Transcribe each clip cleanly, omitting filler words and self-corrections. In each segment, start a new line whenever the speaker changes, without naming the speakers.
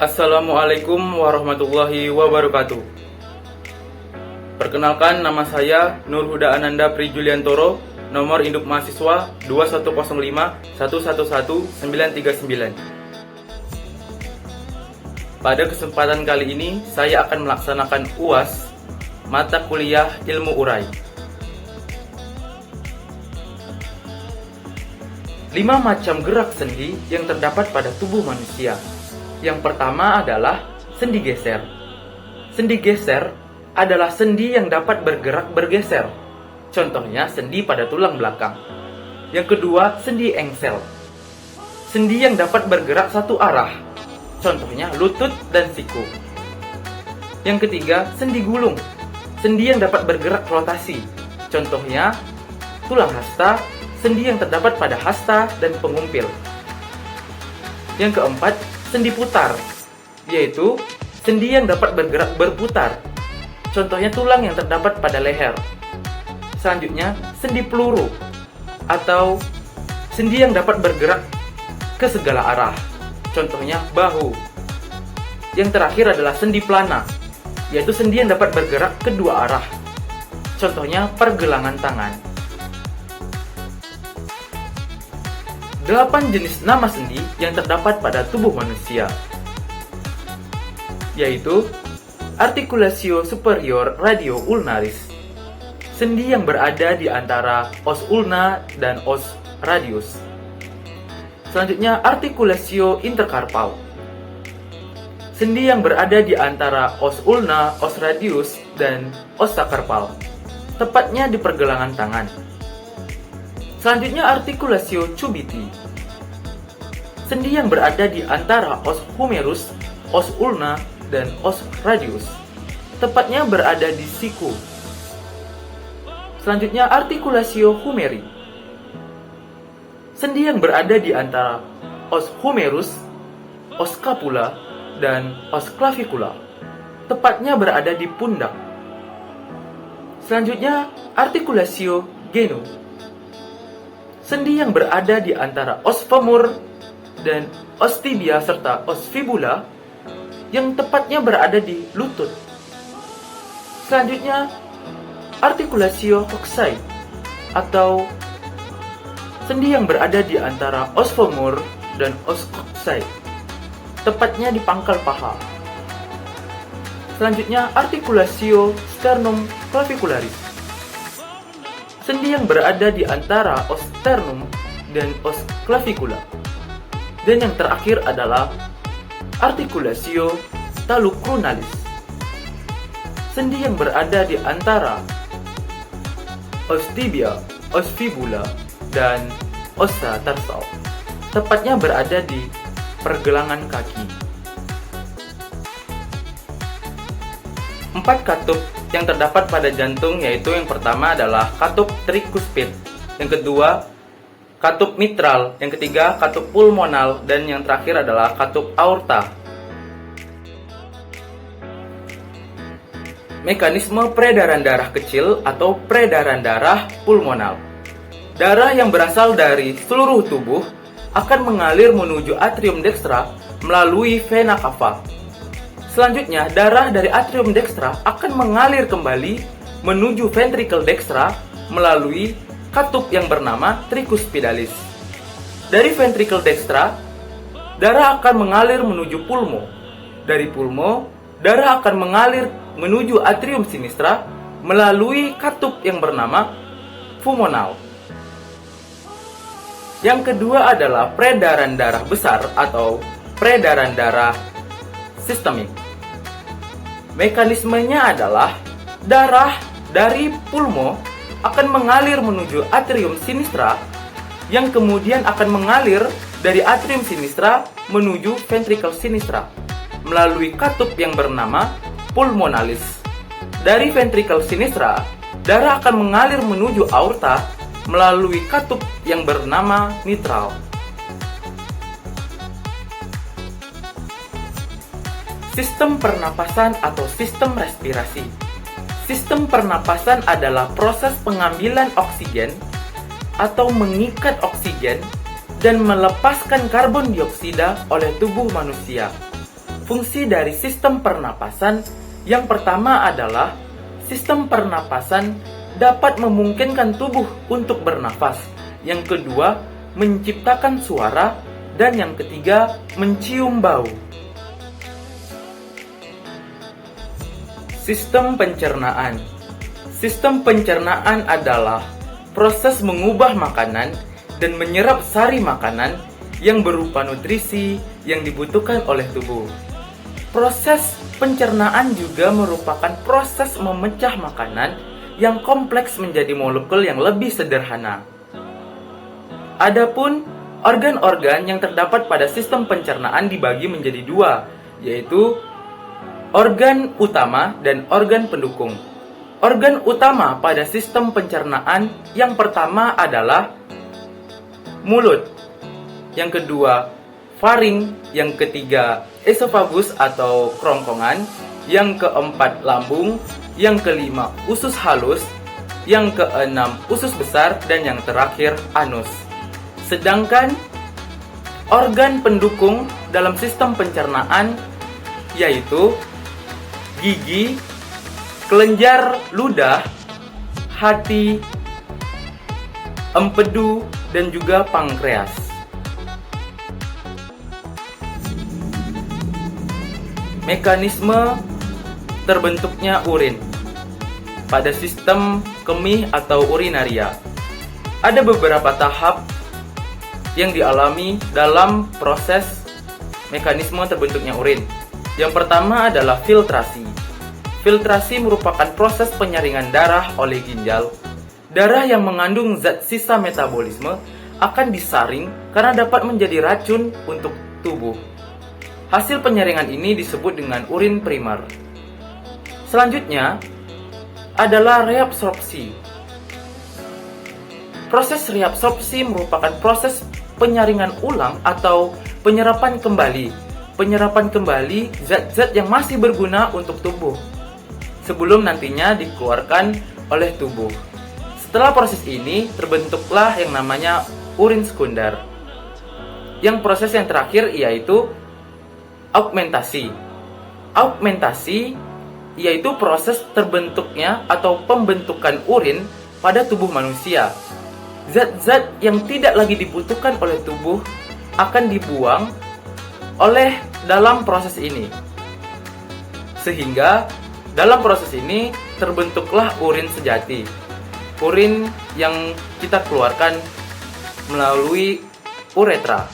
Assalamualaikum warahmatullahi wabarakatuh. Perkenalkan, nama saya Nur Huda Ananda Pri Juliantoro, nomor induk mahasiswa 210511139. Pada kesempatan kali ini, saya akan melaksanakan UAS mata kuliah ilmu urai. 5 macam gerak sendi yang terdapat pada tubuh manusia. Yang pertama adalah sendi geser. Sendi geser adalah sendi yang dapat bergerak bergeser. Contohnya sendi pada tulang belakang. Yang kedua, sendi engsel. Sendi yang dapat bergerak satu arah. Contohnya lutut dan siku. Yang ketiga, sendi gulung. Sendi yang dapat bergerak rotasi. Contohnya tulang hasta, sendi yang terdapat pada hasta dan pengumpil. Yang keempat, sendi putar, yaitu sendi yang dapat bergerak berputar. Contohnya tulang yang terdapat pada leher. Selanjutnya, sendi peluru atau sendi yang dapat bergerak ke segala arah. Contohnya bahu. Yang terakhir adalah sendi plana, yaitu sendi yang dapat bergerak kedua arah. Contohnya pergelangan tangan. 8 jenis nama sendi yang terdapat pada tubuh manusia, yaitu articulatio superior radio ulnaris, sendi yang berada di antara os ulna dan os radius. Selanjutnya, articulatio intercarpal, sendi yang berada di antara os ulna, os radius, dan os sacrapal, tepatnya di pergelangan tangan. Selanjutnya, articulatio cubiti, sendi yang berada di antara os humerus, os ulna, dan os radius, tepatnya berada di siku. Selanjutnya, articulatio humeri, sendi yang berada di antara os humerus, os scapula, dan os clavicula, tepatnya berada di pundak. Selanjutnya, articulatio genu, sendi yang berada di antara os femur dan os tibia serta os fibula, yang tepatnya berada di lutut. Selanjutnya, articulatio coxae atau sendi yang berada di antara os femur dan os coxae, tepatnya di pangkal paha. Selanjutnya, articulatio sternum clavicularis, sendi yang berada di antara os sternum dan os clavicula. Dan yang terakhir adalah articulatio talocrunalis, sendi yang berada di antara os tibia, os fibula, dan ossa tarsal, tepatnya berada di pergelangan kaki. 4 katup yang terdapat pada jantung, yaitu yang pertama adalah katup trikuspid, yang kedua katup mitral, yang ketiga katup pulmonal, dan yang terakhir adalah katup aorta. Mekanisme peredaran darah kecil atau peredaran darah pulmonal. Darah yang berasal dari seluruh tubuh akan mengalir menuju atrium dextra melalui vena cava. Selanjutnya, darah dari atrium dextra akan mengalir kembali menuju ventricle dextra melalui katup yang bernama tricuspidalis. Dari ventricle dextra, darah akan mengalir menuju pulmo. Dari pulmo, darah akan mengalir menuju atrium sinistra melalui katup yang bernama pulmonal. Yang kedua adalah peredaran darah besar atau peredaran darah sistemik. Mekanismenya adalah darah dari pulmo akan mengalir menuju atrium sinistra, yang kemudian akan mengalir dari atrium sinistra menuju ventricle sinistra melalui katup yang bernama pulmonalis. Dari ventricle sinistra, darah akan mengalir menuju aorta melalui katup yang bernama mitral. Sistem pernapasan atau sistem respirasi. Sistem pernapasan adalah proses pengambilan oksigen atau mengikat oksigen dan melepaskan karbon dioksida oleh tubuh manusia. Fungsi dari sistem pernapasan yang pertama adalah sistem pernapasan dapat memungkinkan tubuh untuk bernafas. Yang kedua, menciptakan suara. Dan yang ketiga, mencium bau. Sistem pencernaan. Sistem pencernaan adalah proses mengubah makanan dan menyerap sari makanan yang berupa nutrisi yang dibutuhkan oleh tubuh. Proses pencernaan juga merupakan proses memecah makanan yang kompleks menjadi molekul yang lebih sederhana. Adapun organ-organ yang terdapat pada sistem pencernaan dibagi menjadi dua, yaitu organ utama dan organ pendukung. Organ utama pada sistem pencernaan yang pertama adalah mulut, yang kedua faring, yang ketiga esofagus atau kerongkongan, yang keempat lambung, yang kelima usus halus, yang keenam usus besar, dan yang terakhir anus. Sedangkan organ pendukung dalam sistem pencernaan yaitu gigi, kelenjar ludah, hati, empedu, dan juga pankreas. Mekanisme terbentuknya urin pada sistem kemih atau urinaria. Ada beberapa tahap yang dialami dalam proses mekanisme terbentuknya urin. Yang pertama adalah filtrasi. Filtrasi merupakan proses penyaringan darah oleh ginjal. Darah yang mengandung zat sisa metabolisme akan disaring karena dapat menjadi racun untuk tubuh. Hasil penyaringan ini disebut dengan urin primer. Selanjutnya adalah reabsorpsi. Proses reabsorpsi merupakan proses penyaringan ulang atau penyerapan kembali. Penyerapan kembali zat-zat yang masih berguna untuk tubuh sebelum nantinya dikeluarkan oleh tubuh. Setelah proses ini terbentuklah yang namanya urin sekunder. Yang proses yang terakhir yaitu augmentasi. Augmentasi yaitu proses terbentuknya atau pembentukan urin pada tubuh manusia. Zat-zat yang tidak lagi dibutuhkan oleh tubuh akan dibuang oleh dalam proses ini. Sehingga dalam proses ini terbentuklah urin sejati. Urin yang kita keluarkan melalui uretra.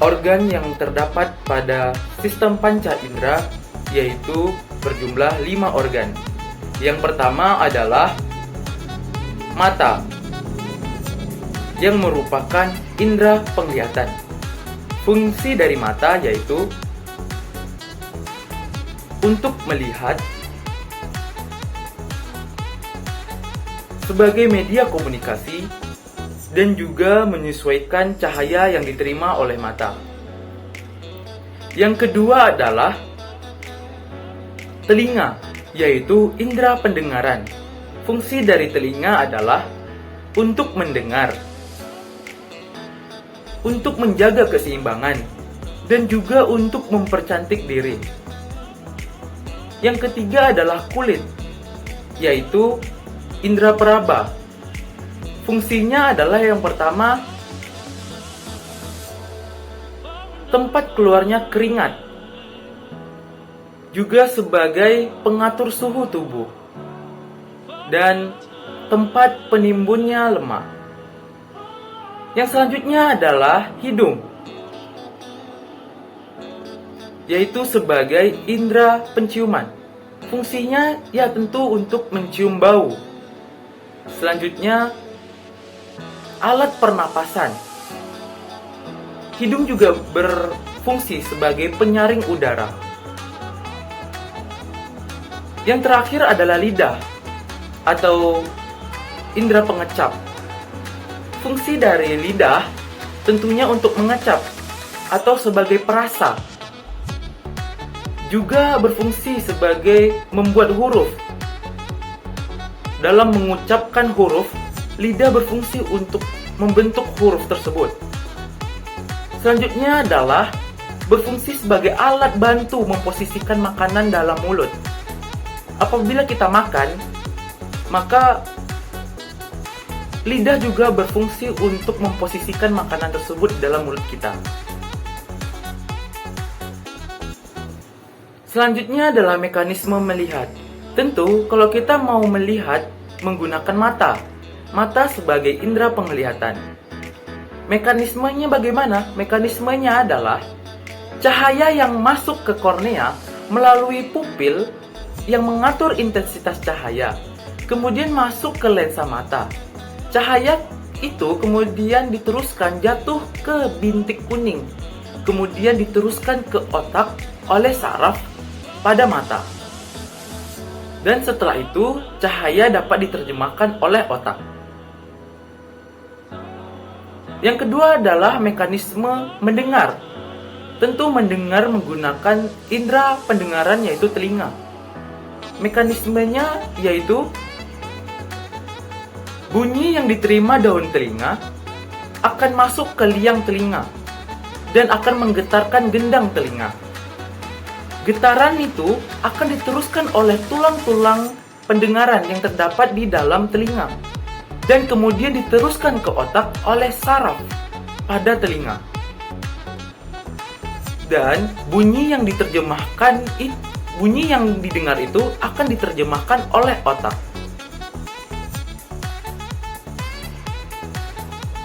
Organ yang terdapat pada sistem panca indera yaitu berjumlah 5 organ. Yang pertama adalah mata, yang merupakan indera penglihatan. Fungsi dari mata yaitu untuk melihat, sebagai media komunikasi, dan juga menyesuaikan cahaya yang diterima oleh mata. Yang kedua adalah telinga, yaitu indera pendengaran. Fungsi dari telinga adalah untuk mendengar, untuk menjaga keseimbangan, dan juga untuk mempercantik diri. Yang ketiga adalah kulit, yaitu indera peraba. Fungsinya adalah yang pertama, tempat keluarnya keringat, juga sebagai pengatur suhu tubuh, dan tempat penimbunnya lemak. Yang selanjutnya adalah hidung, yaitu sebagai indera penciuman. Fungsinya ya tentu untuk mencium bau. Selanjutnya alat pernapasan. Hidung juga berfungsi sebagai penyaring udara. Yang terakhir adalah lidah atau indera pengecap. Fungsi dari lidah tentunya untuk mengecap atau sebagai perasa. Juga berfungsi sebagai membuat huruf. Dalam mengucapkan huruf, lidah berfungsi untuk membentuk huruf tersebut. Selanjutnya adalah berfungsi sebagai alat bantu memposisikan makanan dalam mulut. Apabila kita makan, maka lidah juga berfungsi untuk memposisikan makanan tersebut dalam mulut kita. Selanjutnya adalah mekanisme melihat. Tentu, kalau kita mau melihat menggunakan mata. Mata sebagai indera penglihatan. Mekanismenya bagaimana? Mekanismenya adalah cahaya yang masuk ke kornea melalui pupil yang mengatur intensitas cahaya, kemudian masuk ke lensa mata. Cahaya itu kemudian diteruskan jatuh ke bintik kuning, kemudian diteruskan ke otak oleh saraf pada mata. Dan setelah itu, cahaya dapat diterjemahkan oleh otak. Yang kedua adalah mekanisme mendengar. Tentu mendengar menggunakan indera pendengaran yaitu telinga. Mekanismenya yaitu bunyi yang diterima daun telinga akan masuk ke liang telinga dan akan menggetarkan gendang telinga. Getaran itu akan diteruskan oleh tulang-tulang pendengaran yang terdapat di dalam telinga dan kemudian diteruskan ke otak oleh saraf pada telinga. Dan bunyi yang didengar itu akan diterjemahkan oleh otak.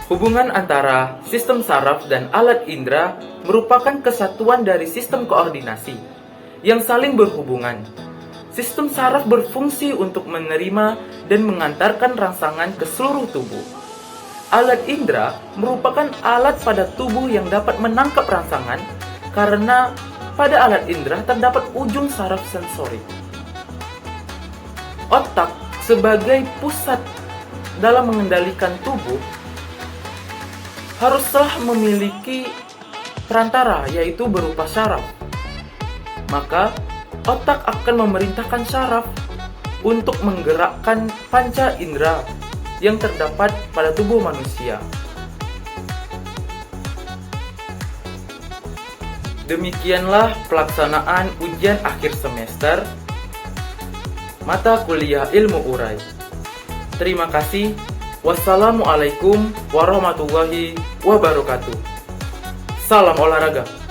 Hubungan antara sistem saraf dan alat indera merupakan kesatuan dari sistem koordinasi yang saling berhubungan. Sistem saraf berfungsi untuk menerima dan mengantarkan rangsangan ke seluruh tubuh. Alat indera merupakan alat pada tubuh yang dapat menangkap rangsangan karena pada alat indera terdapat ujung saraf sensori. Otak sebagai pusat dalam mengendalikan tubuh haruslah memiliki perantara yaitu berupa syaraf. Maka otak akan memerintahkan syaraf untuk menggerakkan panca indera yang terdapat pada tubuh manusia. Demikianlah pelaksanaan ujian akhir semester mata kuliah ilmu urai. Terima kasih. Wassalamualaikum warahmatullahi wabarakatuh. Salam olahraga.